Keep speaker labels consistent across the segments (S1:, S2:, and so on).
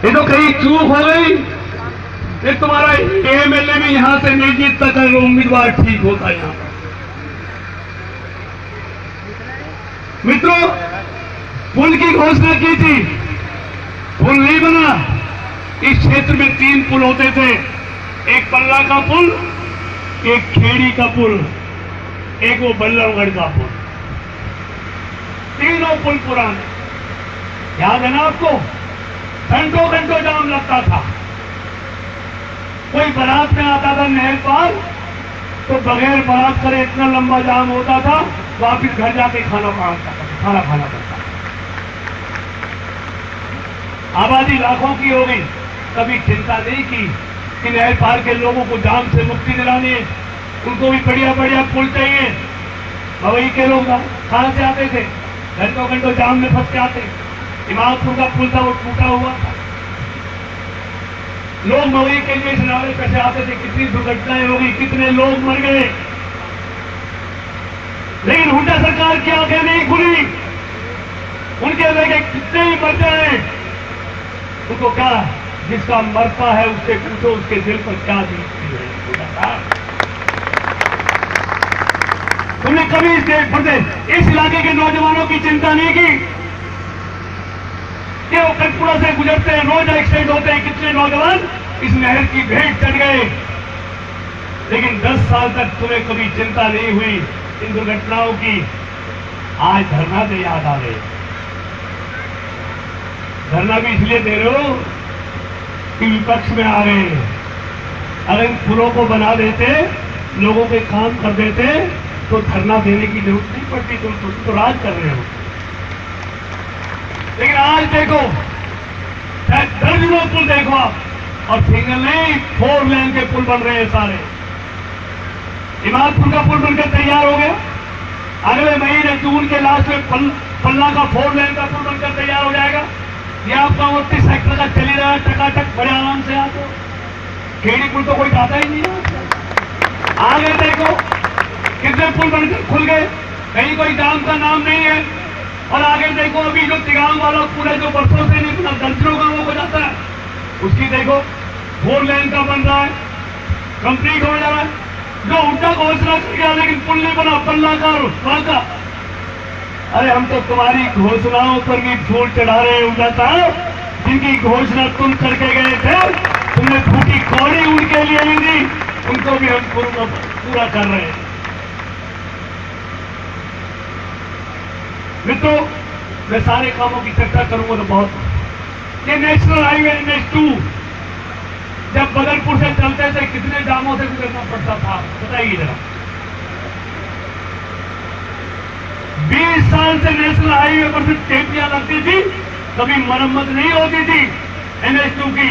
S1: ये तो कहीं चूक हो गई। ये तुम्हारा एमएलए भी यहां से नहीं जीतता, अगर उम्मीदवार ठीक होता यहां पर। मित्रों, पुल की घोषणा की थी, पुल नहीं बना। इस क्षेत्र में 3 पुल होते थे, एक पल्ला का पुल, एक खेड़ी का पुल, एक वो बल्लभगढ़ का पुल। तीनों पुल पुराने, याद है ना आपको? घंटों घंटों जाम लगता था। कोई बारात में आता था नहर पार, तो बगैर बारात करे इतना लंबा जाम होता था, वापिस घर जाके खाना खाना पड़ता। आबादी लाखों की हो गई, कभी चिंता नहीं की कि नहर पार के लोगों को जाम से मुक्ति दिलानी है, उनको भी बढ़िया बढ़िया पुल चाहिए। मवई के लोग कहां से आते थे? घंटों घंटों जाम में फंस के आते। इमामपुर का पुल था, वो टूटा हुआ था। लोग मवई के लिए नारे कैसे आते थे, कितनी दुर्घटनाएं हो गई, कितने लोग मर गए। लेकिन हुड्डा सरकार की आंखें नहीं खुली। उनके लगे कितने ही मर जाए, उनको क्या, जिसका मरता है उससे पूछो उसके दिल पर क्या बीतती है। तुमने कभी इस इलाके के नौजवानों की चिंता नहीं की कि वो कटपुरा से गुजरते हैं, रोज एक्सीडेंट होते हैं, कितने नौजवान इस नहर की भेंट चढ़ गए। लेकिन 10 साल तक तुम्हें कभी चिंता नहीं हुई इन दुर्घटनाओं की। आज धरना दे याद आ गए। धरना भी इसलिए दे रहे हो कि विपक्ष में आ गए। अगर इन पुलों को बना देते, लोगों के काम कर देते, तो धरना देने की जरूरत नहीं पड़ती। तुम तो राज कर रहे हो। लेकिन आज देखो, दर्जनों पुल देखो आप, और सिंगल नहीं 4 लेन के पुल बन रहे हैं सारे। इमामपुर का पुल बनकर तैयार हो गया, अगले महीने जून के लास्ट में पल्ला का 4 लेन का पुल बनकर तैयार हो जाएगा। ये आपका 29 सेक्टर का चली रहा है टकाटक, बड़े आराम से। आप खेड़ी पुल तो कोई जाता ही नहीं है। आगे देखो कितने पुल बनकर खुल गए, कहीं कोई जाम का नाम नहीं है। और आगे देखो अभी जो तिगाम वाला पुल है, जो बरसों से नहीं बना, दर्जनों गांवों को जाता है, उसकी देखो 4 लेन का बन रहा है, कंप्लीट हो जा रहा है। जो हुड्डा घोषणा कर गया लेकिन पुल नहीं बना, पल्ला का और वाका। अरे हम तो तुम्हारी घोषणाओं पर भी फूल चढ़ा रहे हैं हुड्डा साहब, जिनकी घोषणा तुम करके गए थे। तुमने फूटी कौड़ी उनके लिए भी दी, उनको भी हम पूरा कर रहे हैं। मित्रों, मैं सारे कामों की चर्चा करूंगा तो बहुत। ये नेशनल हाईवे NH2 जब बदरपुर से चलते थे, कितने जामों से गुजरना पड़ता था, बताइए जरा। 20 साल से नेशनल हाईवे पर सिर्फ टेपियां लगती थी, कभी मरम्मत नहीं होती थी NH2 की।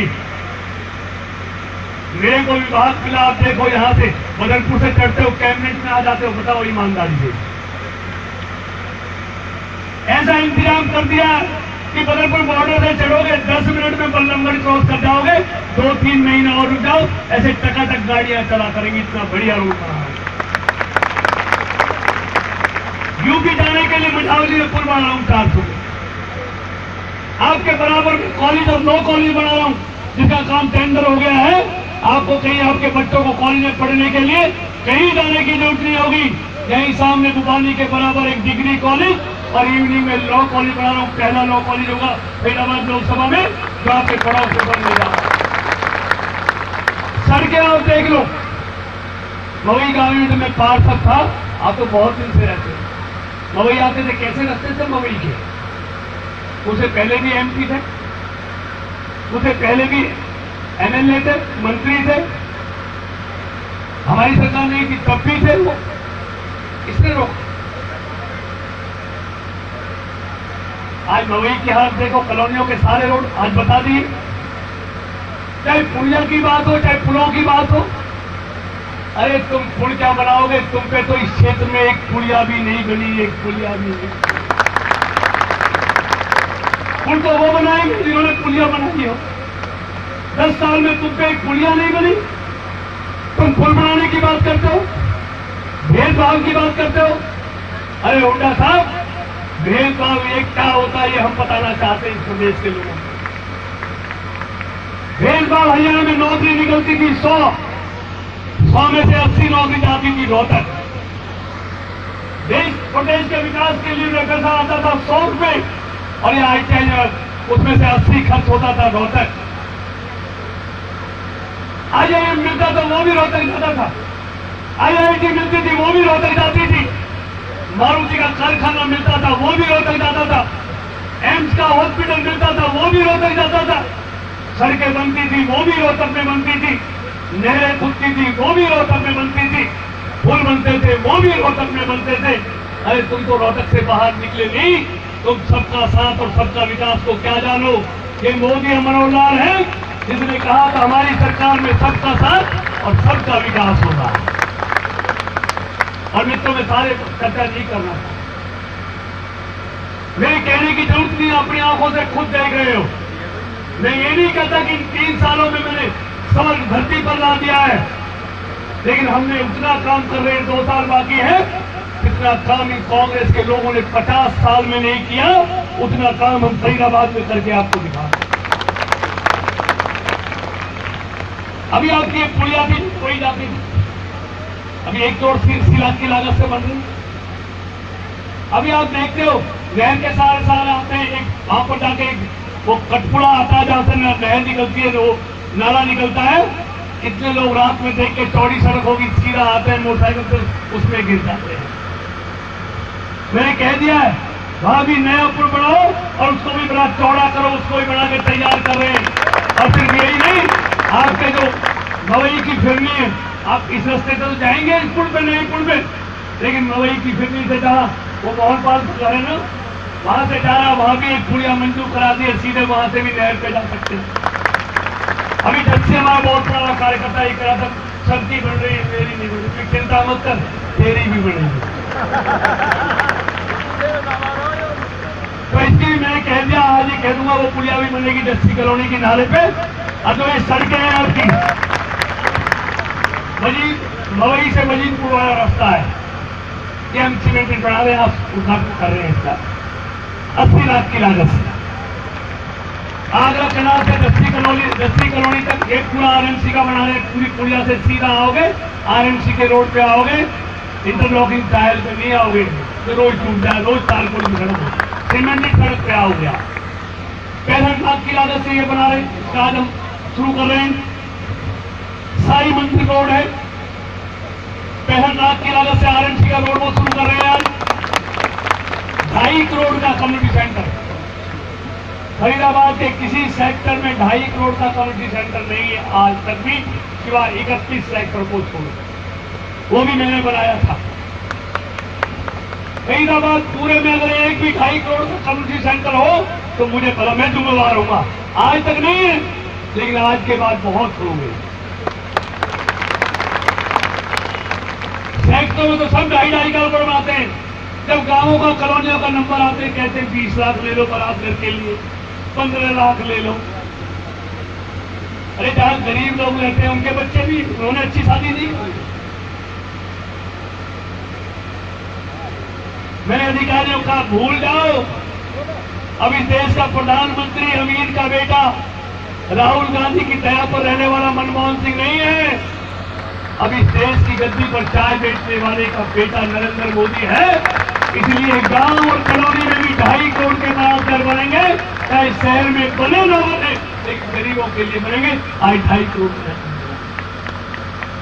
S1: मेरे को विभाग मिला, आप देखो यहां से बदरपुर से चढ़ते हो, कैबिनेट में आ जाते हो, बताओ ईमानदारी से। ऐसा इंतजाम कर दिया कि बदरपुर बॉर्डर से चढ़ोगे 10 मिनट में बल्लभगढ़ क्रॉस कर जाओगे, 2-3 महीना और रुक जाओ, ऐसे टकाटक गाड़ियां चला करेंगी। इतना बढ़िया रूट बना है। यूपी जाने के लिए मझावली में पुल बना रहा हूं 400। आपके बराबर में कॉलेज और 9 कॉलेज बना रहा हूं, जिसका काम टेंडर हो गया है। आपको कहीं आपके बच्चों को कॉलेज में पढ़ने के लिए कहीं जाने की जरूरत नहीं होगी। यहीं सामने बुबानी के बराबर एक डिग्री कॉलेज और इवनिंग में लॉ कॉलेज बना रहा हूं। पहला लॉ कॉलेज होगा फैजाबाद लोकसभा में, जो आपके पड़ोस से बनने जा रहा है। सड़कें आप देख लो, मवई गांव में मैं पार्षद था, आप तो बहुत दिन से रहते हैं। मवई आते थे, कैसे रखते थे मवई के? उससे पहले भी MP थे, उससे पहले भी MLA थे, मंत्री थे, हमारी सरकार नहीं थी तब भी थे वो। इसने रोका। आज मवई की हालत देखो, कॉलोनियों के सारे रोड आज बता दिए। चाहे पुलिया की बात हो, चाहे पुलों की बात हो। अरे तुम पुल क्या बनाओगे? तुम पे तो इस क्षेत्र में एक पुलिया भी नहीं बनी, एक पुलिया भी नहीं। पुल तो वो बनाएंगे जिन्होंने पुलिया बनाई हो। 10 साल में तुम पे एक पुलिया नहीं बनी, तुम पुल बनाने की बात करते हो, भेदभाव की बात करते हो। अरे हुड्डा साहब, भेदभाव ये क्या होता है ये हम बताना चाहते हैं इस प्रदेश के लोगों को। भेदभाव हरियाणा में नौकरी निकलती थी 100 में से 80 नौकरी जाती थी रोहतक। प्रदेश के विकास के लिए पैसा आता था 100 रुपए और ये ITI उसमें से 80 खर्च होता था रोहतक। IIM मिलता था वो भी रोहतक जाता था, IIT मिलती थी वो भी रोहतक जाती थी, मारुति का कारखाना मिलता था वो भी रोहतक जाता था, एम्स का हॉस्पिटल मिलता था वो भी रोहतक जाता था, सड़कें बनती थी वो भी रोहतक में बनती थी, नहरें खुदती थी वो भी रोहतक में बनती थी, पुल बनते थे वो भी रोहतक में बनते थे। अरे तुम तो रोहतक से बाहर निकले नहीं, तुम सबका साथ और सबका विकास को क्या जानो। ये मोदी और मनोहर लाल है जिसने कहा था हमारी सरकार में सबका साथ और सबका विकास होगा। और मित्रों में सारे चर्चा नहीं करना था, मेरे कहने की जरूरत नहीं, अपनी आंखों से खुद देख रहे हो। मैं ये नहीं कहता कि इन 3 सालों में मैंने समझ धरती पर ला दिया है, लेकिन हमने उतना काम कर रहे हैं, 2 साल बाकी है, जितना काम इन कांग्रेस के लोगों ने 50 साल में नहीं किया, उतना काम हम फरीदाबाद में करके आपको दिखा। अभी आपकी पुलिया भी कोई जाती थी, अभी 1 करोड़ 80 लाख की लागत से बन रही। अभी आप देखते हो नहर के सारे आते हैं, एक वहां पर जाके वो कटपुड़ा आता है जहां से नहर निकलती है, वो नाला निकलता है, कितने लोग रात में देख के चौड़ी सड़क होगी सीधा आते हैं मोटरसाइकिल से, उसमें गिर जाते हैं। मैंने कह दिया है वहां भी नया पुल बनाओ और उसको भी बड़ा चौड़ा करो, उसको भी बना के तैयार कर रहे हैं। और सिर्फ यही नहीं, आपके जो मवई की फिरनी है, आप इस रास्ते से तो जाएंगे इस पुल पे, नए पुल पे, लेकिन मवई की फिरनी से जहाँ वो मोहन पाल घर है ना, वहां से जा रहा, वहां भी एक पुलिया मंजूर करा दी है, सीधे वहां से भी नहर पे जा सकते हैं। अभी जब से हमारा बहुत बड़ा कार्यकर्ता ये करा था, सबकी बन रही है, मेरी नहीं बन रही, चिंता मत कर, तेरी भी बनेगी। तो इसलिए मैंने कह दिया, आज ही कह दूंगा वो पुलिया भी बनेगी जस्सी कॉलोनी की नाले पे। और जो ये सड़कें हैं आपकी, मवई से मजीदपुर वाला रास्ता है, ये हम सीमेंटेड बना रहे हैं, आप उद्घाटन कर रहे हैं इसका 80 लाख की लागत से। आगरा कैनाल से जस्सी कॉलोनी तक एक पूरा RMC का बना रहे हैं, पूरी पुलिया से सीधा आओगे RMC के रोड पे आओगे, इंटरलॉकिंग टाइल पे नहीं आओगे तो रोज टूट जाए, रोज तालपुर की सड़क, सीमेंटेड सड़क पे आओगे आप। 65 लाख की लागत से ये बना रहे हैं, इसका आज हम शुरू कर रहे हैं। साई मंदिर रोड है, 65 लाख की लागत से RMC का रोड वो शुरू कर रहे हैं आज। 2.5 करोड़ का कम्युनिटी सेंटर, फरीदाबाद के किसी सेक्टर में 2.5 करोड़ का कम्युनिटी सेंटर नहीं है आज तक भी, सिवाय 31 सेक्टर को छोड़, वो भी मैंने बनाया था। फरीदाबाद पूरे में अगर एक भी 2.5 करोड़ का कम्युनिटी सेंटर हो तो मुझे पता, मैं जिम्मेवार हूंगा। आज तक नहीं है, लेकिन आज के बाद बहुत होंगे। सेक्टर में तो सब 2.5 करोड़ बनवाते हैं, जब गांवों का कॉलोनियों का नंबर आते हैं कहते हैं 20 लाख ले लो बारात घर के लिए, 15 लाख ले लो। अरे जहां गरीब लोग रहते हैं उनके बच्चे भी, उन्होंने अच्छी शादी नहीं की। मैंने अधिकारियों का भूल जाओ, अब इस देश का प्रधानमंत्री अमीर का बेटा राहुल गांधी की दया पर रहने वाला मनमोहन सिंह नहीं है, अब इस देश की गद्दी पर चाय बेचने वाले का बेटा नरेंद्र मोदी है। इसलिए गांव और कॉलोनी में भी 2.5 करोड़ के बराबर घर बनेंगे, चाहे शहर में बने न बने, लेकिन गरीबों के लिए बनेंगे। आज 2.5 करोड़।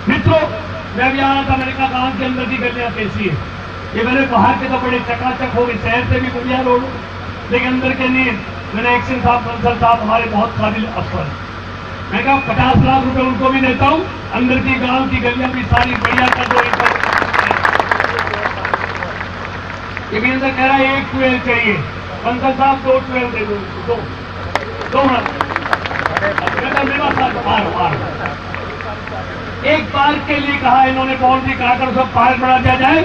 S1: मित्रों, मैं भी आ रहा था, मैंने कहा गांव के अंदर की गलियां कैसी है, ये मैंने बाहर के तो बड़े चकाचक हो गए, शहर से भी बढ़िया रोड, लेकिन अंदर के नहीं। मैंने एक्शन साहब, बंसल साहब हमारे बहुत काबिल अफसर, मैं कहा 50 लाख रुपए उनको भी देता हूं, अंदर की गांव की गलियां भी सारी बढ़िया कर दो। ये भी अंदर कह रहा है 1 ट्वेल चाहिए, बंसल साहब 2 ट्वेल दे दो, 2 एक पार्क के लिए कहा इन्होंने, बाउंड्री काटकर सब पार्क बना दिया जाए।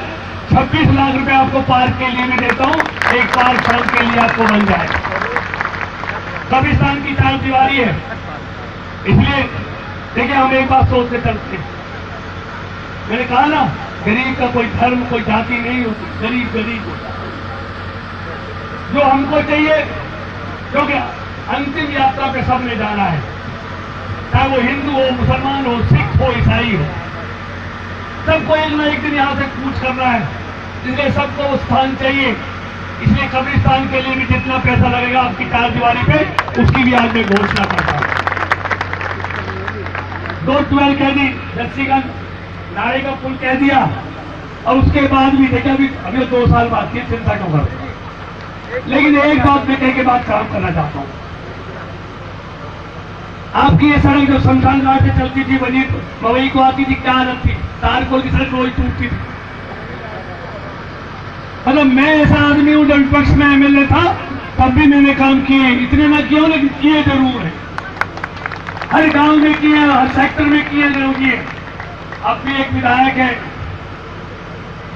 S1: 26 लाख रुपए आपको पार्क के लिए भी देता हूं, एक पार्क सड़क के लिए आपको बन जाए। कब्रिस्तान की 4 दीवारी है, इसलिए देखिए हम एक बात सोचते चलते, मैंने कहा ना गरीब का कोई धर्म कोई जाति नहीं होती, गरीब गरीब होता है। जो हमको चाहिए, क्योंकि अंतिम यात्रा पे सबने जाना है, चाहे वो हिंदू हो, मुसलमान हो, सिख हो, ईसाई हो, सबको एक ना एक दिन यहाँ से कूच करना है। इसलिए सबको वो स्थान चाहिए। इसलिए कब्रिस्तान के लिए भी जितना पैसा लगेगा आपकी चारदीवारी पे, उसकी भी आज मैं घोषणा करता हूँ। 212 कह दी, दस्सीगंज नारे का पुल कह दिया, और उसके बाद भी देखा अभी 2 साल बाद की चिंता क्यों कर। लेकिन एक बात मैं कह के बाद काम करना चाहता हूँ। आपकी ये सड़क जो शमशान घाट से चलती थी, बनी मवई को आती थी, क्या हालत थी? तारकोल की सड़क रोज टूटती थी। मतलब मैं ऐसा आदमी हूं, जब विपक्ष में एमएलए था तब भी मैंने काम किए, इतने ना किए लेकिन किए जरूर है। हर गांव में किए, हर सेक्टर में किए जरूर किए। अब भी एक विधायक है,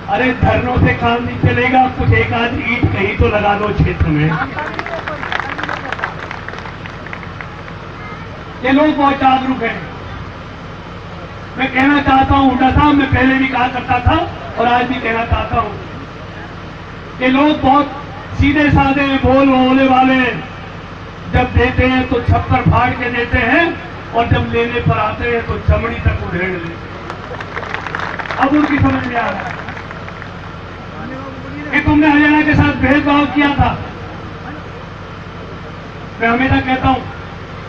S1: अरे धरनों से काम नहीं चलेगा, कुछ एक आध ईंट कहीं तो लगा दो क्षेत्र में। ये लोग बहुत जागरूक हैं। मैं कहना चाहता हूं, उल्टा साहब मैं पहले भी कहा करता था और आज भी कहना चाहता हूं, ये लोग बहुत सीधे साधे बोल बोले वाले, जब देते हैं तो छप्पर फाड़ के देते हैं और जब लेने पर आते हैं तो चमड़ी तक उधेड़ लेते हैं। अब उनकी समझ में आ रहा है कि तुमने हरियाणा के साथ भेदभाव किया था। मैं हमेशा कहता हूं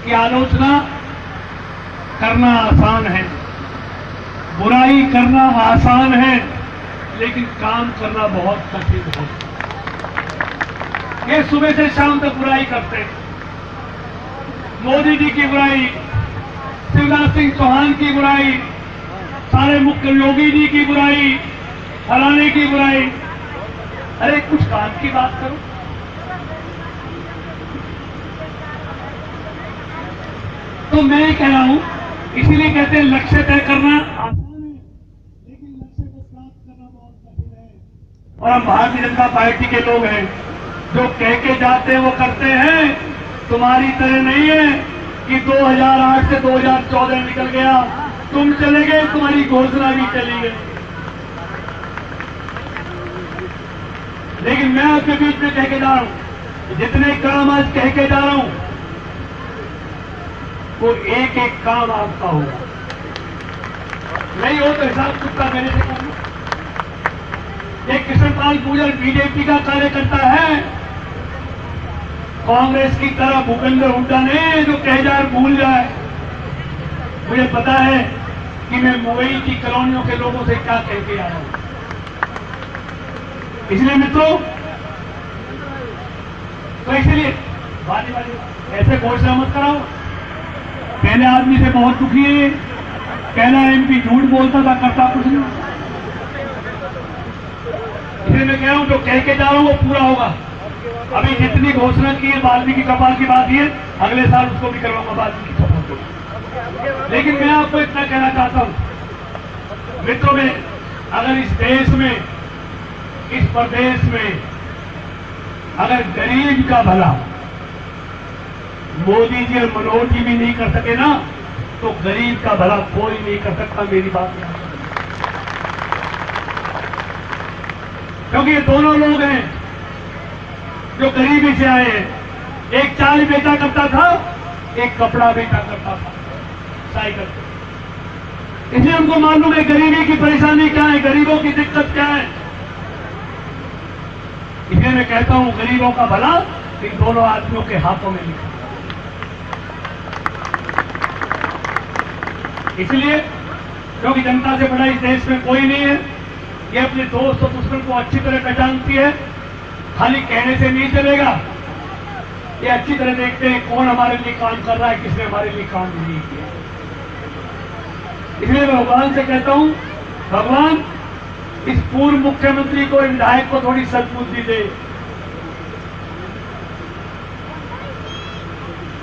S1: कि आलोचना करना आसान है, बुराई करना आसान है, लेकिन काम करना बहुत कठिन है। ये सुबह से शाम तक बुराई करते हैं। मोदी जी की बुराई, शिवराज सिंह चौहान की बुराई, सारे मुख्य योगी जी की बुराई, फलाने की बुराई। अरे कुछ काम की बात करो। तो मैं ये कह रहा हूं, इसीलिए कहते हैं लक्ष्य तय करना आसान है, लेकिन लक्ष्य को प्राप्त करना बहुत कठिन है। और हम भारतीय जनता पार्टी के लोग हैं, जो कह के जाते हैं वो करते हैं। तुम्हारी तरह नहीं है कि 2008 से 2014 निकल गया, तुम चले गए, तुम्हारी घोषणा भी चली गई। लेकिन मैं आपके बीच में कह के जा रहा हूं, जितने काम आज कह के जा रहा हूं, वो एक एक काम आपका होगा। नहीं हो तो हिसाब चुकता मेरे से करना। एक कृष्णपाल पूजन बीजेपी का कार्यकर्ता है, कांग्रेस की तरह भूपेंद्र हुड्डा ने जो कह जाए भूल जाए। मुझे पता है कि मैं मुंबई की कॉलोनियों के लोगों से क्या कह के आया हूं। इसलिए मित्रों, तो इसलिए ऐसे घोषणा मत कराओ। पहले आदमी से बहुत दुखी है, पहला एमपी झूठ बोलता था, करता कुछ नहीं। इसलिए मैं कह रहा हूं, जो कह के जा रहा हूं वो पूरा होगा। अभी जितनी घोषणा की है वाल्मीकि कपाल की बात है, अगले साल उसको भी करवाऊंगा वाल्मीकि कपाल को। लेकिन मैं आपको इतना कहना चाहता हूं मित्रों, में अगर इस देश में, इस प्रदेश में अगर गरीब का भला मोदी जी और मनोहर जी भी नहीं कर सके ना, तो गरीब का भला कोई नहीं कर सकता। मेरी बात नहीं, क्योंकि ये दोनों लोग हैं जो गरीबी से आए हैं। एक चाय बेचा करता था, एक कपड़ा बेचा करता था, साइकिल। इसलिए हमको मालूम है गरीबी की परेशानी क्या है, गरीबों की दिक्कत क्या है। इसलिए मैं कहता हूं, गरीबों का भला इन दोनों आदमियों के हाथों में लिखा। इसलिए क्योंकि जनता से बड़ा इस देश में कोई नहीं है। ये अपने दोस्त और दुश्मन को अच्छी तरह पहचानती है, खाली कहने से नहीं चलेगा। ये अच्छी तरह देखते हैं कौन हमारे लिए काम कर रहा है, किसने हमारे लिए काम नहीं किया। इसलिए मैं भगवान से कहता हूं, भगवान इस पूर्व मुख्यमंत्री को, विधायक को थोड़ी सद्बुद्धि दे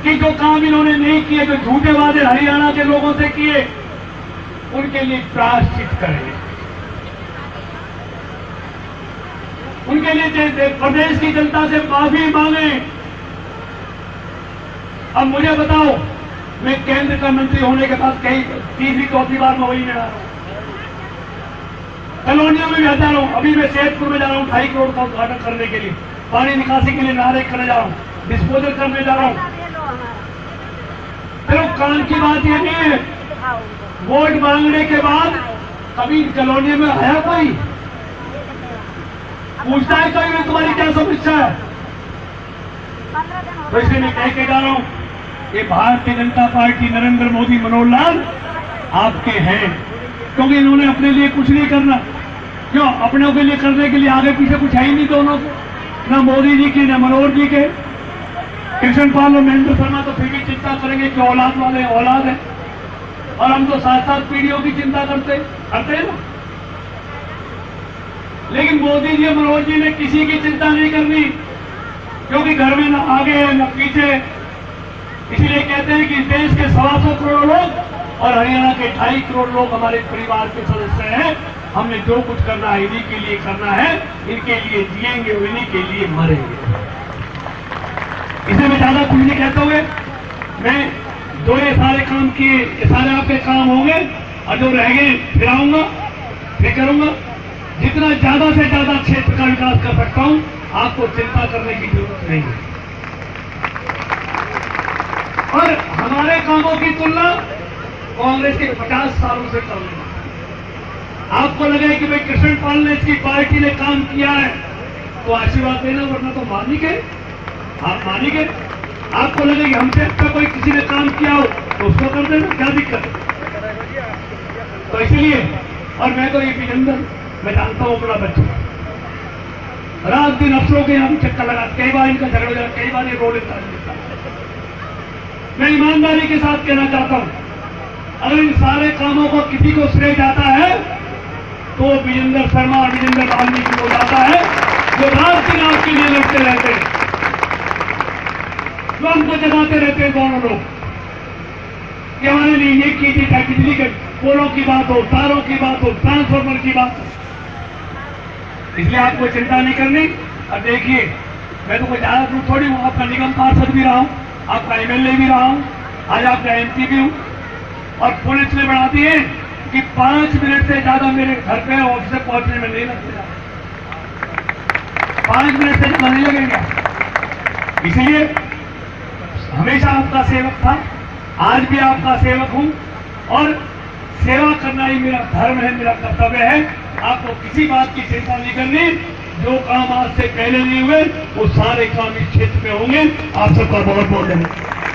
S1: कि जो काम इन्होंने नहीं किए, जो झूठे वादे हरियाणा के लोगों से किए, उनके लिए प्रायश्चित करें। उनके लिए प्रदेश की जनता से माफी मांगे। अब मुझे बताओ, मैं केंद्र का मंत्री होने के बाद कई तीसरी चौथी बार मैं वही में आ रहा हूं, कॉलोनियों में भी आता रहा हूं। अभी मैं सेहतपुर में जा रहा हूं 2.5 करोड़ का उद्घाटन करने के लिए, पानी निकासी के लिए नारे करने जा रहा हूं, डिस्पोजल करने जा रहा हूं। सिर्फ कान की बात ये नहीं है, वोट मांगने के बाद कभी कॉलोनी में आया कोई, पूछता है कोई में तुम्हारी क्या समस्या है? तो इसलिए मैं कह के जा रहा हूं कि भारतीय जनता पार्टी नरेंद्र मोदी मनोहर लाल आपके हैं, क्योंकि इन्होंने अपने लिए कुछ नहीं करना। क्यों? अपनों के लिए करने के लिए आगे पीछे कुछ है ही नहीं दोनों को, ना मोदी जी की ना मनोहर जी के। कृष्ण पाल और महेंद्र शर्मा तो फिर भी चिंता करेंगे कि औलाद वाले औलाद है, और हम तो 7-7 पीढ़ियों की चिंता करते हैं ना। लेकिन मोदी जी और मनोहर जी ने किसी की चिंता नहीं करनी, क्योंकि घर में न आगे है न पीछे। इसलिए कहते हैं कि देश के 125 करोड़ लोग और हरियाणा के 2.5 करोड़ लोग हमारे परिवार के सदस्य हैं। हमने जो कुछ करना है इन्हीं के लिए करना है, इनके लिए जिएंगे और इन्हीं के लिए मरेंगे। इसे मैं ज्यादा कुछ नहीं कहते हुए मैं जो ये सारे काम किए, ये सारे आपके काम होंगे, और जो रह गए फिर आऊंगा, फिर करूंगा। जितना ज्यादा से ज्यादा क्षेत्र का विकास कर सकता हूं, आपको चिंता करने की जरूरत नहीं है। और हमारे कामों की तुलना कांग्रेस के 50 सालों से कर लेना। आपको लगे कि भाई कृष्ण पाल ने, इसकी पार्टी ने काम किया है तो आशीर्वाद देना, वरना तो मानिए, आप मानिए। आपको लगे कि हमसे अच्छा कोई किसी ने काम किया हो तो उसको कर देना, क्या दिक्कत है? तो इसलिए, और मैं तो ये विजंदर मैं जानता हूं अपना बच्चा, रात दिन अफसरों के यहाँ भी चक्कर लगा, कई बार इनका झगड़ा हो जाता, कई बार ये रोड लेता है। मैं ईमानदारी के साथ कहना चाहता हूं, अगर इन सारे कामों को किसी को श्रेय जाता है तो विजेंद्र शर्मा और विजेंद्र वाल्मीकि को जाता है, जो रात दिन आपके लिए लड़ते रहते हैं, जो हमको जगाते रहते हैं दोनों लोग कि हमारे लिए ये की थी, चाहे बिजली के पोलों की बात हो, तारों की बात हो, ट्रांसफार्मर की बात हो। इसलिए आपको चिंता नहीं करनी। अब देखिए, मैं तो कोई ज्यादा दूर थोड़ी हूं, आपका निगम पार्षद भी रहा हूं, आपका एमएलए भी रहा हूं, आज आपका एमपी भी हूं। और पुलिस ने बढ़ा दी है कि 5 मिनट से ज्यादा मेरे घर पे ऑफिस से पहुंचने में नहीं लगते, 5 मिनट से ज्यादा नहीं लगेगा। इसलिए हमेशा आपका सेवक था, आज भी आपका सेवक हूं, और सेवा करना ही मेरा धर्म है, मेरा कर्तव्य है। आपको किसी बात की चिंता नहीं करनी। जो काम आज से पहले नहीं हुए वो सारे काम इस क्षेत्र में होंगे। आप सबका बहुत बहुत धन्यवाद।